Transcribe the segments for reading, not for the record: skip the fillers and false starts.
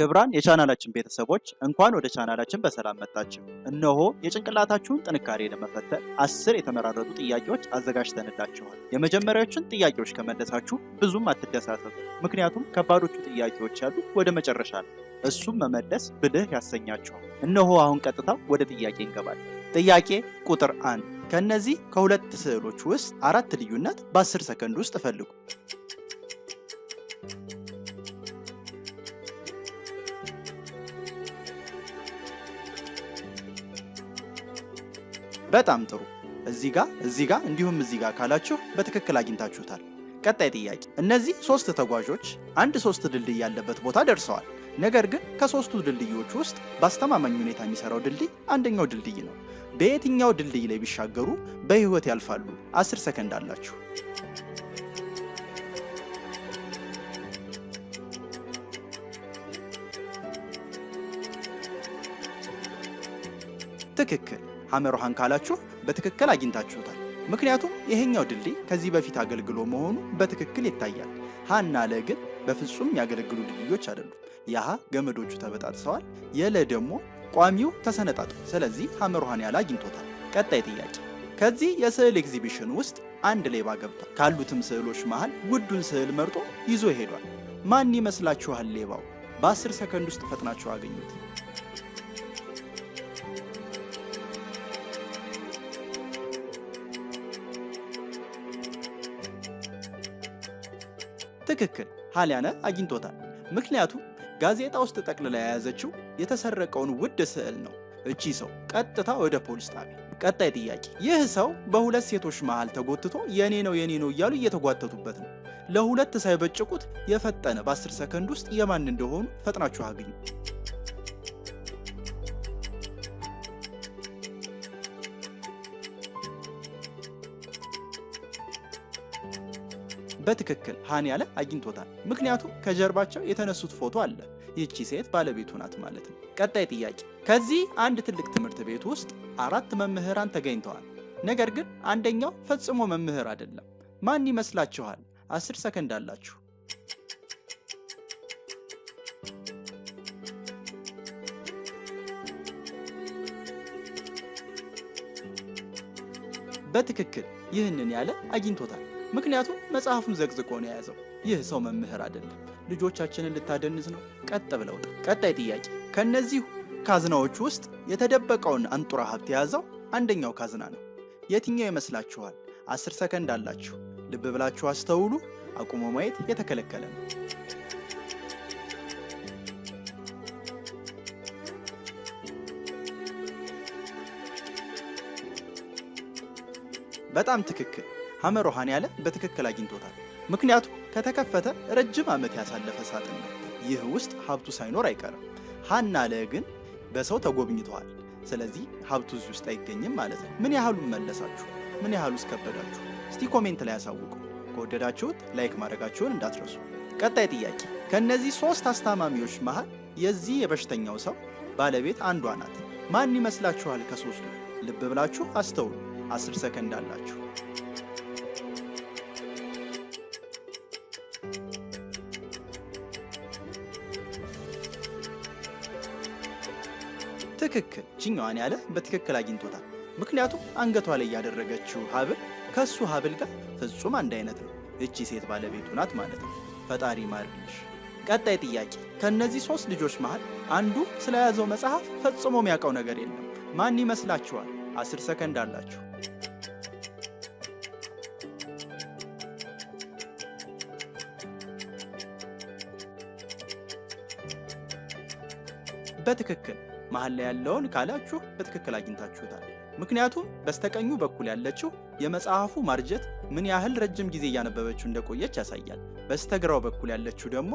ክብራን የቻናላችን ቤተሰቦች እንኳን ወደ ቻናላችን በሰላም መጣችሁ። እነሆ የጭንቅላታችሁን ጥንካሬ ለመፈተን 10 የተመራረጡ ጥያቄዎች አዘጋጅተንላችኋል። የመጀመሪያዎቹን ጥያቄዎች ከመለሳችሁ ብዙም አትደሳሰቱ፣ ምክንያቱም ከባዶቹ ጥያቄዎች ያሉት ወደ መጨረሻ ነው። እሱም መመለስ ብልህ ያሰኛችኋል። እነሆ አሁን ቀጥታ ወደ ጥያቄ እንገባለን። ጥያቄ ቁጥር 1 ከነዚህ ከሁለት ስዕሎች ውስጥ አራት ልዩነት በ10 ሰከንድ ውስጥ ፈልጉ። በጣም ጥሩ። እዚህ ጋር እንዲሁም እዚህ ጋር ካላችሁ በትክክል አግኝታችሁታል። ቀጣይ ጥያቄ እነዚህ ሶስት ተጓዦች አንድ ሶስት ድልድይ ያለበት ቦታ ደርሰዋል። ነገር ግን ከሶስቱ ድልድዮች ውስጥ በአስተማማኝ ሁኔታ የሚሰራው ድልድይ አንደኛው ድልድይ ነው። በየትኛው ድልድይ ላይ ቢሻገሩ በህይወት ያልፋሉ? 10 ሰከንድ አላችሁ። ትክክል። ሐመሮሃን ካላችሁ በትክክል አግኝታችሁታል። ምክንያቱም ይሄኛው ድልድይ ከዚህ በፊት አገልግሎ መሆኑ በትክክል ይታያል። ሃና ለ ግን በፍጹም ያገለግሉ ድልድዮች አይደሉም። ያሃ ገመዶቹ ተበጣጥሰዋል፣ የለ ደግሞ ቋሚው ተሰነጣጡ። ስለዚህ ሐመሮሃን ያለ አግኝቶታል። ቀጣይ ጥያቄ ከዚህ የስዕል ኤግዚቢሽን ውስጥ አንድ ሌባ ገብቷል። ካሉትም ስዕሎች መሃል ውዱን ስዕል መርጦ ይዞ ሄዷል። ማን ይመስላችኋል ሌባው? በ10 ሰከንድ ውስጥ ፈጥናችሁ አገኙት። ትክክል። ሃሊያነ አግኝቶታል። ምክንያቱም ጋዜጣ ውስጥ ጠቅልላ የያዘችው የተሰረቀውን ውድ ስዕል ነው። እቺ ሰው ቀጥታ ወደ ፖሊስ ጣቢያ። ቀጣይ ጥያቄ ይህ ሰው በሁለት ሴቶች መሃል ተጎትቶ የኔ ነው እያሉ እየተጓተቱበት ነው። ለሁለት ሳይበጭቁት የፈጠነ በ10 ሰከንድ ውስጥ የማን እንደሆኑ ፈጥናችሁ አግኙ። በትክክል ሃኒያለ አግኝቶታል። ምክንያቱም ከጀርባቸው የተነሱት ፎቶ አለ። ይህቺ ሴት ባለቤቱ ናት ማለት ነው። ቀጣይ ጥያቄ ከዚህ አንድ ትልቅ ትምህርት ቤት ውስጥ 4 መምህራን ተገኝተዋል። ነገር ግን አንደኛው ፈጽሞ መምህር አይደለም። ማን ይመስላችኋል? 10 ሰከንድ አላችሁ። በትክክል ይህንን ያለ አግኝቶታል። ምክንያቱም መጽሐፉን ዘግዝቆ ነው የያዘው። ይህ ሰው መምህር አይደለም። ልጆቻችንን ልታደንዝ ነው። ቀጥ ብለውጣ። ቀጣይ ጥያቄ ከነዚህ ካዝናዎች ውስጥ የተደበቀውን አንጡራ ሀብት የያዘው አንደኛው ካዝና ነው። የትኛው ይመስላችኋል? 10 ሰከንድ አላችሁ። ልብ ብላችሁ አስተውሉ። አቁሞ ማየት የተከለከለ ነው። በጣም ትክክል። ሐመሮሃን ያለ በትክክል አግኝቶታል። ምክንያቱም ከተከፈተ ረጅም ዓመት ያሳለፈ ሳጥን ነው። ይህ ውስጥ ሀብቱ ሳይኖር አይቀርም። ሃና ለ ግን በሰው ተጎብኝተዋል። ስለዚህ ሀብቱ እዚህ ውስጥ አይገኝም ማለት ነው። ምን ያህሉን መለሳችሁ? ምን ያህሉስ ከበዳችሁ? እስቲ ኮሜንት ላይ ያሳውቁ። ከወደዳችሁት ላይክ ማድረጋችሁን እንዳትረሱ። ቀጣይ ጥያቄ ከነዚህ 3 አስታማሚዎች መሃል የዚህ የበሽተኛው ሰው ባለቤት አንዷ ናት። ማን ይመስላችኋል? ከሶስቱ ልብ ብላችሁ አስተውሉ። 10 ሰከንድ አላችሁ። ትክክል። ችኛዋን ያለ በትክክል አግኝቶታል። ምክንያቱም አንገቷ ላይ ያደረገችው ሀብል ከሱ ሀብል ጋር ፍጹም አንድ አይነት ነው። እቺ ሴት ባለቤቱ ናት ማለት ነው። ፈጣሪ ማርልሽ። ቀጣይ ጥያቄ ከነዚህ 3 ልጆች መሃል አንዱ ስለያዘው መጽሐፍ ፈጽሞ የሚያውቀው ነገር የለም። ማን ይመስላችኋል? 10 ሰከንድ አላችሁ። በትክክል መሃል ላይ ያለውን ካላችሁ በትክክል አግኝታችሁታል። ምክንያቱም በስተቀኙ በኩል ያለችው የመጽሐፉ ማርጀት ምን ያህል ረጅም ጊዜ እያነበበችው እንደቆየች ያሳያል። በስተግራው በኩል ያለችው ደግሞ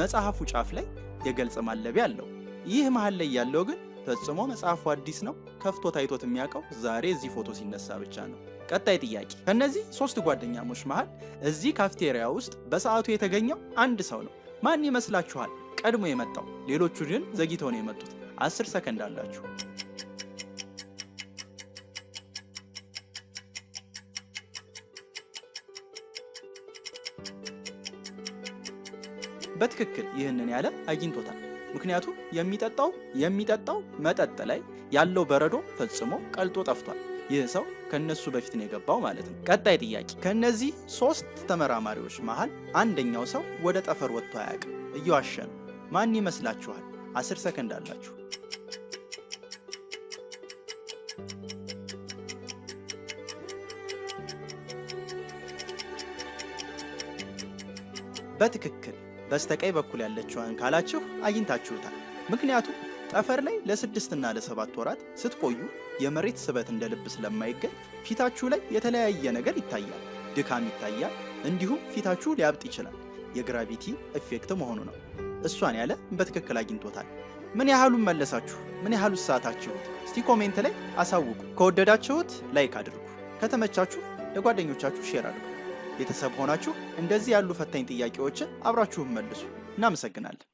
መጽሐፉ ጫፍ ላይ የገልጽ ማለቢያ አለው። ይህ መሃል ላይ ያለው ግን ፈጽሞ መጽሐፉ አዲስ ነው። ከፍቶ ታይቶት የሚያውቀው ዛሬ እዚህ ፎቶ ሲነሳ ብቻ ነው። ቀጣይ ጥያቄ ከነዚህ 3 ጓደኛሞች መሃል እዚህ ካፍቴሪያ ውስጥ በሰዓቱ የተገኘው አንድ ሰው ነው። ማን ይመስላችኋል? ቀድሞ የመጣው። ሌሎቹ ግን ዘግይተው ነው የመጡት። 10 ሰከንድ አላችሁ። በትክክል ይህንን ያለ አግኝቶታል። ምክንያቱም የሚጠጣው መጠጥ ላይ ያለው በረዶ ፈጽሞ ቀልጦ ጠፍቷል። ይህ ሰው ከነሱ በፊት ነው የገባው ማለት ነው። ቀጣይ ጥያቄ፣ ከነዚህ 3 ተመራማሪዎች መሃል አንደኛው ሰው ወደ ጠፈር ወጥቶ አያውቅም፣ እየዋሸ ነው። ማን ይመስላችኋል? 10 ሰከንድ አላችሁ። በትክክል በስተቀኝ በኩል ያለችውን ካላችሁ አግኝታችሁታል። ምክንያቱም ጠፈር ላይ ለ6 እና ለ7 ወራት ስትቆዩ የመሬት ስበት እንደ ልብ ስለማይገኝ ፊታችሁ ላይ የተለያየ ነገር ይታያል። ድካም ይታያል፣ እንዲሁም ፊታችሁ ሊያብጥ ይችላል። የግራቪቲ ኢፌክት መሆኑ ነው። እሷን ያለ በትክክል አግኝቶታል። ምን ያህሉን መለሳችሁ? ምን ያህሉ ሰዓታችሁት? እስቲ ኮሜንት ላይ አሳውቁ። ከወደዳችሁት ላይክ አድርጉ፣ ከተመቻችሁ ለጓደኞቻችሁ ሼር አድርጉ። ቤተሰብ ሆናችሁ እንደዚህ ያሉ ፈታኝ ጥያቄዎችን አብራችሁን መልሱ። እናመሰግናለን።